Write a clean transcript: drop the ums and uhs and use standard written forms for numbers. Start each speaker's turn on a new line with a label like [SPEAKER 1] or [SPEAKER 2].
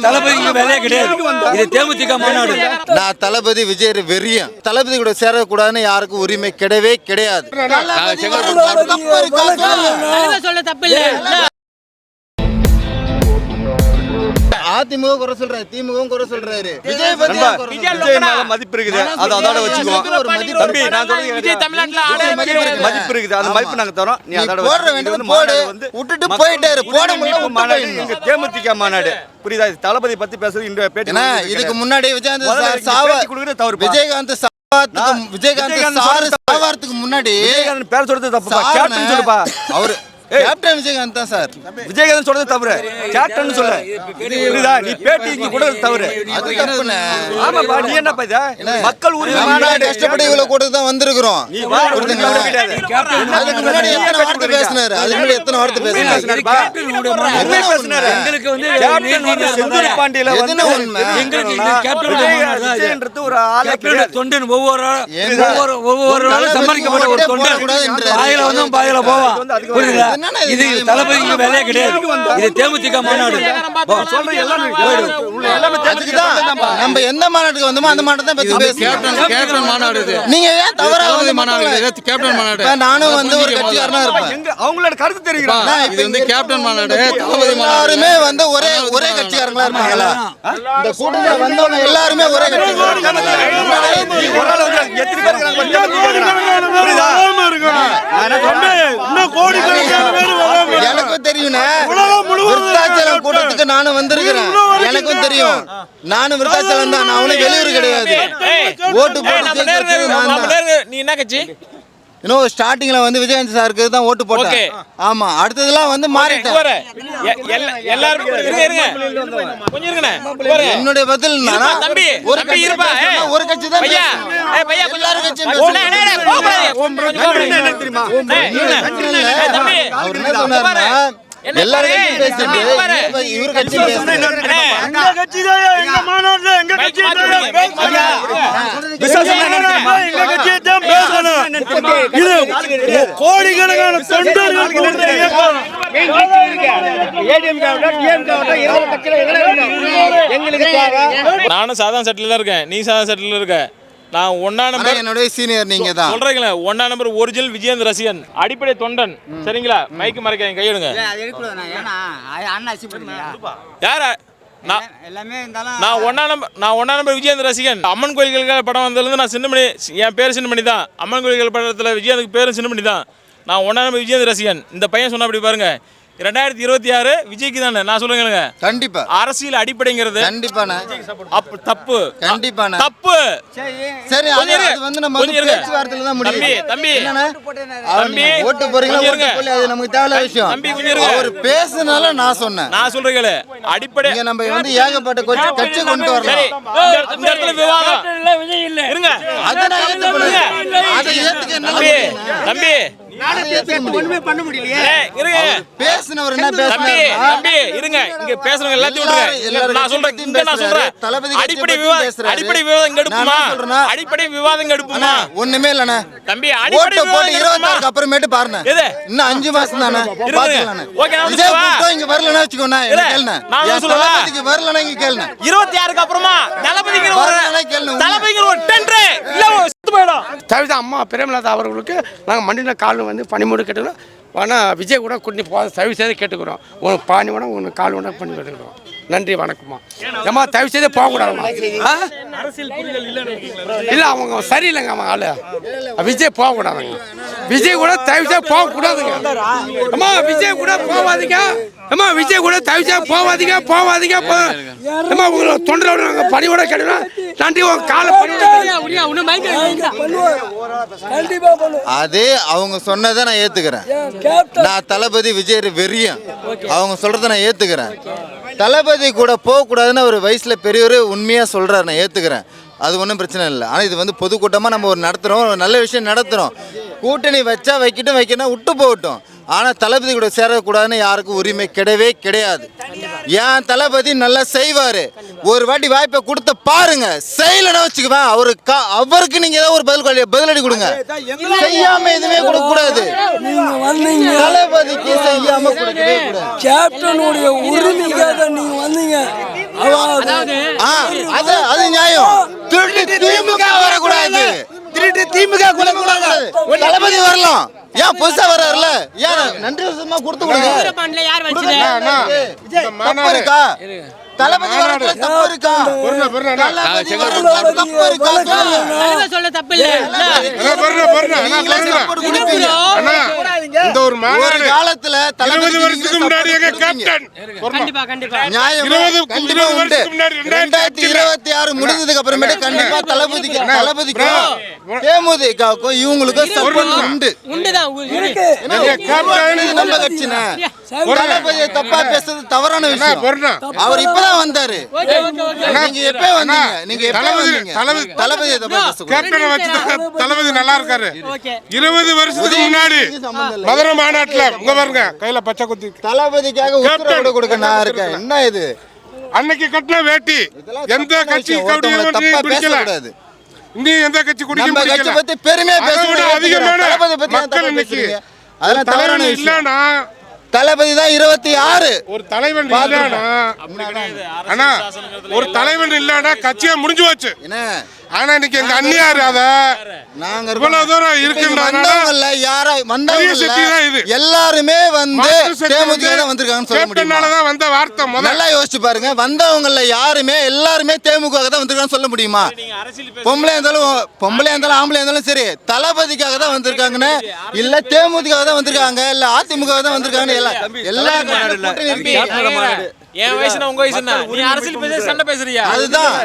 [SPEAKER 1] தளபதிக்கு வேலையே கிடையாது. இது தேமுதிக மாநாடு.
[SPEAKER 2] நான் தளபதி விஜய் வெறியன். தளபதி கூட சேரக்கூடாதுன்னு யாருக்கும் உரிமை கிடையவே கிடையாது. அதிமுக குறை சொல்றாரு, திமுக குறை சொல்றாரு. விஜய்
[SPEAKER 3] மதிப்பு இருக்குது, அது அதோட வச்சுக்குவோம். தம்பி நான் மதிப்பு இருக்குது, அந்த மதிப்பு நாங்க தரோம். நீ அதோட
[SPEAKER 2] போட வேண்டியது போடு, விட்டுட்டு போயிட்டாரு. போட முடியல.
[SPEAKER 3] தேமுதிக மாநாடு புரியுதா? தளபதி பத்தி பேசுறது இந்த பேட்டி.
[SPEAKER 2] இதுக்கு முன்னாடி விஜயகாந்த் சாவறதுக்கு முன்னாடி
[SPEAKER 3] பேர் சொல்றது தப்புப்பா. கேப்டன் சொல்லுப்பா. அவரு
[SPEAKER 2] கேப்டன் விஜயகாந்த் தான் சார்.
[SPEAKER 3] விஜயகாந்த் சொல்றது தவறு. கேப்டன் சொல்லு. புரியுதா? நீ பேட்டி இங்க கூட தவறு.
[SPEAKER 2] அது தப்புனே.
[SPEAKER 3] ஆமாப்பா, நீ என்னப்பா இது? மக்கள் உரிமை
[SPEAKER 2] மாநாடு கஷ்டப்பட்டு இவ்வளவு கூட தான் வந்திருக்கிறோம்.
[SPEAKER 3] நீ வா.
[SPEAKER 2] அதுக்கு முன்னாடி எத்தனை வார்த்தை பேசினாரு? அதுக்கு முன்னாடி எத்தனை வார்த்தை பேசினாரு?
[SPEAKER 3] என்ன பேசினாரு?
[SPEAKER 1] எங்களுக்கு வந்து
[SPEAKER 3] கேப்டன் வந்து செந்தூர் பாண்டியில
[SPEAKER 2] எதுன உண்மை?
[SPEAKER 1] எங்களுக்கு கேப்டன்
[SPEAKER 3] விஜயன்றது ஒரு ஆளே கிடையாது.
[SPEAKER 1] தொண்டன் ஒவ்வொரு நாளும் சம்பாதிக்கப்பட்ட ஒரு தொண்டன் பாயில வந்து பாயில போவான். புரியுதா? இது தளபதிக்கு வேலையே கிடையாது. இது தேமுதிக மாநாடு.
[SPEAKER 2] நம்ம எந்த மாநாட்டுக்கு வந்தோமோ அந்த மாநாட்டை தான் பத்தி பேசுறோம்.
[SPEAKER 4] கேப்டன் மாநாடு இது.
[SPEAKER 2] நீங்க ஏன் தவறா
[SPEAKER 4] மாநாடு கேப்டன் மாநாடு.
[SPEAKER 2] நானும் வந்து ஒரு கட்சிக்காரனா இருப்பேன்.
[SPEAKER 3] அவங்களோட கருத்து தெரியுறா.
[SPEAKER 4] இது வந்து கேப்டன் மாநாடு.
[SPEAKER 2] எல்லாருமே வந்து ஒரே கட்சிக்காரங்களா இருப்பாங்களா? இந்த கூட்டத்துல வந்தவங்க எல்லாருமே ஒரே கட்சிக்காரங்க. எனக்கும் தெரியும். விருத்தாச்சலம் கூட்டத்துக்கு நானும் வந்திருக்கிறேன். எனக்கும் தெரியும். நானும் விருத்தாச்சலம் தான். நான் ஒன்னும் வெளியூர் கிடையாது. ஓட்டு போட்டு
[SPEAKER 5] நீ என்ன கட்சி?
[SPEAKER 2] இன்னும் ஸ்டார்டிங்ல வந்து விஜயகாந்த் சாருக்கு தான் ஓட்டு போட்டேன். ஆமா, அடுத்ததெல்லாம் வந்து மாறிட்டேன். என்னுடைய பதில் ஒரு கட்சி தான். எல்லாரும் கட்சியும் அவர் என்ன சொன்னாருன்னா எல்லாரும் பேசிட்டு இவரு கட்சி
[SPEAKER 6] கோடிக்கணக்கான
[SPEAKER 5] நானும் சாதாரண செட்டில் தான் இருக்கேன். நீ சாதாரண செட்டில் இருக்க. நான் ஒன்னா நம்பர்
[SPEAKER 2] என்னுடைய சீனியர் நீங்க தான்
[SPEAKER 5] சொல்றீங்களா? ஒன்னா நம்பர் ஒரிஜினல் விஜயேந்திர ரசிகன், அடிப்படை தொண்டன். சரிங்களா? மைக்கு மறைக்காதீங்க, கையெடுங்க. யாரா? நான் ஒன்னா நம்பர் விஜயேந்திர ரசிகன். அம்மன் கோயில்கள் படம் வந்ததுலேருந்து நான் சின்னமணி, என் பேர் சின்னமணி தான். அம்மன் கோயில்கள் படத்தில் விஜயனுக்கு பேரும் சின்னமணி தான். நான் ஒன்னா நம்பர் விஜயேந்திர ரசிகன். இந்த பையன் சொன்ன அப்படி பாருங்க, 2026 விஜய்க்கு தானே. நான் சொல்லுங்க, கண்டிப்பா அரசியல் அடிப்படைங்கிறது கண்டிப்பா தப்பு. கண்டிப்பா தப்பு. சரி, அது வந்து நம்ம பேச்சுவார்த்தையில தான் முடியும். தம்பி ஓட்டு போறீங்களா ஓட்டு போல, அது நமக்கு தேவையில்ல விஷயம். தம்பி அவர் பேசுனால நான் சொன்னேன். நான் சொல்றீங்களே அடிப்படை நம்ம வந்து ஏகப்பட்ட கட்சி கொண்டு வரலாம். இந்த இடத்துல விவாதம் இல்ல. இருங்க, அத நான் ஏத்துக்கணும். அத ஏத்துக்க என்ன தம்பி? ஒண்ணுமே பண்ண முடியலையே. இருங்க, பேசுனவர் என்ன பேசுறாரு? தம்பி இருங்க, இங்க பேசுறவங்க எல்லாத்தையும் விடுங்க. நான் சொல்றேன், இங்க நான் சொல்றேன், அடிப்படை விவாதம் இங்க எடுப்போமா? அடிப்படை விவாதம் எடுப்போமா? ஒண்ணுமே இல்லண்ணே தம்பி. அடிப்படை போட்டு 26 அப்புறமேட்டு பாருங்க. இன்னும் 5 மாசம் தானே பாத்துக்கலாம். ஓகே, நான் சொல்றேன், இங்க வரலனா வெச்சுக்கோண்ணா. என்ன கேளுண்ணா? நான் சொல்றேன், இங்க வரலனா இங்க கேளுண்ணா. 26க்கு அப்புறமா தளபதிக்கு ஒரு டெண்டர் இல்ல சுத்து போய்டும்.
[SPEAKER 7] தவிர அம்மா பிரேமலதா அவர்களுக்கு நாங்கள் மண்டியில் கால் வந்து பனிமூடு கேட்டுக்கிறோம். ஆனால் விஜய் கூட கூட்டி போக தயவு செய்து கேட்டுக்கிறோம். உனக்கு பானி வேணும், உனக்கு கால் வேணும் பண்ணி கேட்டுக்கிறோம். நன்றி, வணக்கம்மா. ஏம்மா தயவு செய்தே போகக்கூடாதுமா. இல்லை, அவங்க சரியில்லைங்க. அவங்க ஆளு விஜய் போகக்கூடாதுங்க. விஜய் கூட தயவு செய்து போகக்கூடாதுங்க. அம்மா விஜய் கூட போவாதீங்க. அம்மா விஜய் கூட தயவு செய்து போவாதீங்க. அம்மா உங்களை தொண்டரோட நாங்கள் பணியோட கேட்டுக்கிறோம். நன்றி, உங்க காலை
[SPEAKER 2] அது அவங்க சொன்னதை நான் ஏத்துக்கிறேன். நான் தளபதி விஜய் வெறியன். அவங்க சொல்றதை நான் ஏத்துக்கிறேன். தளபதி கூட போகக்கூடாதுன்னு ஒரு வயசுல பெரியவர் உண்மையா சொல்றாரு, நான் ஏத்துக்கிறேன். அது ஒன்றும் பிரச்சனை இல்லை. ஆனால் இது வந்து பொதுக்கூட்டமாக நம்ம ஒரு நடத்துகிறோம், ஒரு நல்ல விஷயம் நடத்துகிறோம். கூட்டணி வச்சா வைக்கணும், வைக்கணும் விட்டு போகட்டும். ஆனால் தளபதி கூட சேரக்கூடாதுன்னு யாருக்கும் உரிமை கிடையவே கிடையாது. ஏன் தளபதி நல்லா செய்வார். ஒரு வாட்டி வாய்ப்பை கொடுத்து பாருங்க, செய்யலன்னு வச்சுக்குவேன் அவருக்கு நீங்கள் ஏதாவது ஒரு பதிலடி கொடுங்க. செய்யாம எதுவுமே கொடுக்கக்கூடாது. தளபதிக்கு செய்யாம கொடுக்கவே கூடாது.
[SPEAKER 1] கேப்டனுடைய உரிமைக்காக நீங்க வந்தீங்க.
[SPEAKER 2] அது நியாயம். திருட்டு திமுக வரக்கூடாது. திருட்டு திமுக தளபதி வரலாம். ஏன் புதுசா வர்றாருல, ஏன் நன்றி வருஷமா கொடுத்து கொடுங்க. தப்பு இருக்கா? தளபதி வரதுல தப்பு இருக்கா? தப்பு இருக்கா?
[SPEAKER 6] சொல்ல தப்பு இல்ல.
[SPEAKER 7] இந்த ஒரு
[SPEAKER 2] ஒரு காலத்துல தளபதி
[SPEAKER 7] வருஷத்துக்கு முன்னாடி எங்க கேப்டன்
[SPEAKER 6] கண்டிப்பா கண்டிப்பா
[SPEAKER 2] நியாயம் கண்டிப்பா உண்டு. 2026 முடிஞ்சதுக்கு அப்புறமேட்டு கண்டிப்பா தளபதிக்கும் தேமுதிகவுக்கும் இவங்களுக்கும் சப்போர்ட் உண்டு.
[SPEAKER 6] உண்டுதான்
[SPEAKER 2] நம்ம கட்சினா தளபதியை தப்பா பேசுறது தவறான விஷயம். அவர் இப்பதான் வந்தாரு. நீங்க எப்ப வந்தீங்க? நீங்க எப்ப வந்தீங்க? தளபதியை தப்பா பேசுறது
[SPEAKER 7] கேப்டனை வச்சு தளபதி நல்லா இருக்காரு. 20 வருஷத்துக்கு முன்னாடி மதுரை மாநாட்டுல உங்க பாருங்க கையில பச்சை குத்தி
[SPEAKER 2] தளபதிக்காக உத்தரவு கொடுக்க நான் இருக்கேன். என்ன இது?
[SPEAKER 7] அன்னைக்கு கட்டின வேட்டி எந்த கட்சி
[SPEAKER 2] தப்பா பேசக்கூடாது.
[SPEAKER 7] இனி எந்த கட்சி குடிக்க
[SPEAKER 2] நம்ம கட்சி பத்தி பெருமையா பேசக்கூடாது.
[SPEAKER 7] அதிகமான
[SPEAKER 2] தளபதி பத்தி
[SPEAKER 7] மக்கள் இன்னைக்கு
[SPEAKER 2] அதெல்லாம் தவறான விஷயம்.
[SPEAKER 7] இல்லனா
[SPEAKER 2] தளபதி தான் 26.
[SPEAKER 7] ஒரு தலைவன் இல்லனா அண்ணா ஒரு தலைவன் இல்லனா கட்சியே முடிஞ்சு போச்சு.
[SPEAKER 2] என்ன
[SPEAKER 7] ஆனா இன்னைக்கு எங்க அண்ணியார் அத
[SPEAKER 2] நாங்க
[SPEAKER 7] இவ்வளவு தூரம்
[SPEAKER 2] வந்தவங்கல்ல யாரா வந்தவங்க எல்லாருமே வந்து தேமுதிக தான் வந்திருக்காங்கன்னு சொல்ல முடியுமா?
[SPEAKER 7] தான் வந்த வார்த்தை
[SPEAKER 2] நல்லா யோசிச்சு பாருங்க. வந்தவங்கல்ல எல்லாருமே தேமுக தான் வந்திருக்காங்கன்னு சொல்ல முடியுமா? பொம்பளையா இருந்தாலும் ஆம்பளையா இருந்தாலும் சரி தளபதிக்காக தான் வந்திருக்காங்கன்னு இல்ல தேமுதிக தான் வந்திருக்காங்க இல்ல அதிமுக தான் வந்திருக்காங்க. எல்லா
[SPEAKER 5] என் வயசுனா உங்க வயசுனா நீ அரசியல் பேச சண்டை பேசுறியா?
[SPEAKER 2] அதுதான்